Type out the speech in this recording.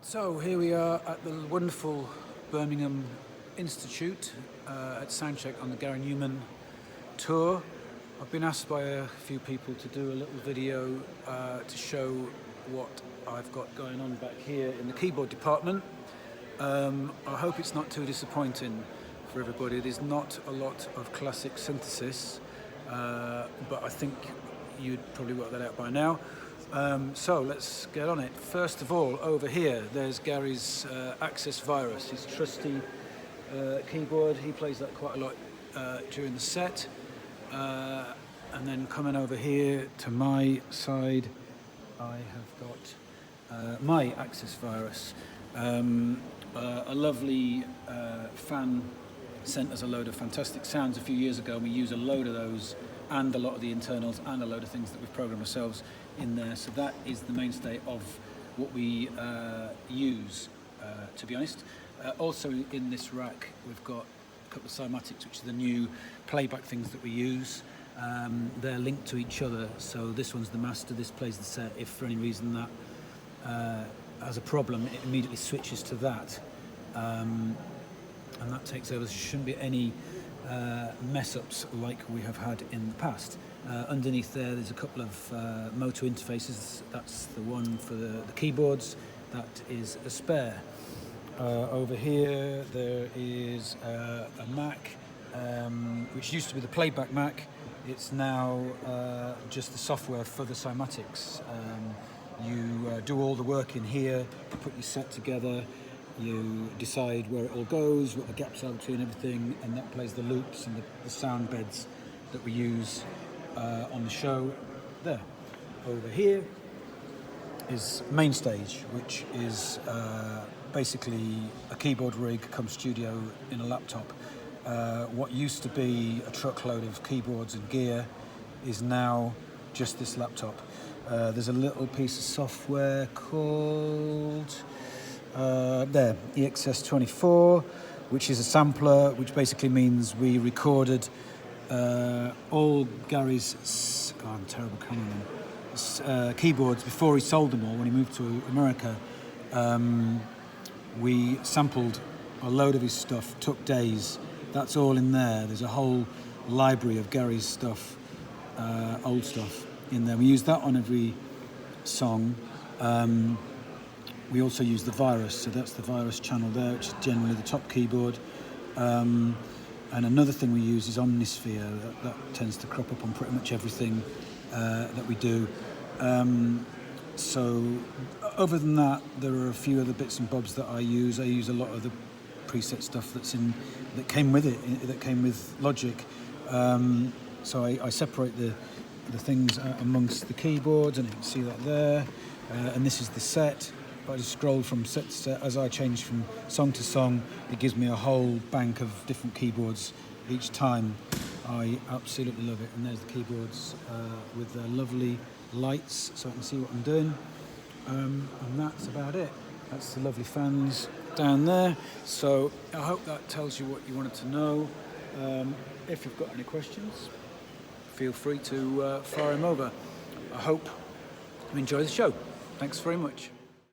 So here we are at the wonderful Birmingham Institute at soundcheck on the Gary Numan tour. I've been asked by a few people to do a little video to show what I've got going on back here in the keyboard department. I hope it's not too disappointing for everybody. There's not a lot of classic synthesis, but I think you'd probably work that out by now. So let's get on it. First of all, over here, there's Gary's Access Virus, his trusty keyboard. He plays that quite a lot during the set. And then coming over here to my side, I have got my Access Virus. A lovely fan sent us a load of fantastic sounds a few years ago, and we use a load of those and a lot of the internals and a load of things that we've programmed ourselves in there. So that is the mainstay of what we use, to be honest. Also in this rack we've got a couple of cymatics, which are the new playback things that we use. They're linked to each other, so this one's the master, this plays the set. If for any reason that has a problem, it immediately switches to that, and that takes over. There shouldn't be any mess-ups like we have had in the past. Underneath there's a couple of motor interfaces. That's the one for the keyboards. That is a spare. Over here there is a Mac, which used to be the playback Mac. It's now just the software for the cymatics. You do all the work in here, you put your set together, you decide where it all goes, what the gaps are between everything, and that plays the loops and the sound beds that we use on the show. There. Over here is main stage, which is basically a keyboard rig come studio in a laptop. What used to be a truckload of keyboards and gear is now just this laptop. There's a little piece of software called EXS24, which is a sampler, which basically means we recorded all Gary's I'm terrible cameraman, keyboards before he sold them all when he moved to America. We sampled a load of his stuff, took days. That's all in there. There's a whole library of Gary's stuff, old stuff in there. We use that on every song. We also use the Virus, so that's the Virus channel there, which is generally the top keyboard. And another thing we use is Omnisphere. That tends to crop up on pretty much everything that we do. So other than that, there are a few other bits and bobs that I use. I use a lot of the preset stuff that came with it, that came with Logic. So I separate the things amongst the keyboards, and you can see that there. And this is the set. I just scroll from set to set. As I change from song to song, it gives me a whole bank of different keyboards each time. I absolutely love it. And there's the keyboards with their lovely lights, so I can see what I'm doing. And that's about it. That's the lovely fans down there. So I hope that tells you what you wanted to know. If you've got any questions, feel free to fire them over. I hope you enjoy the show. Thanks very much.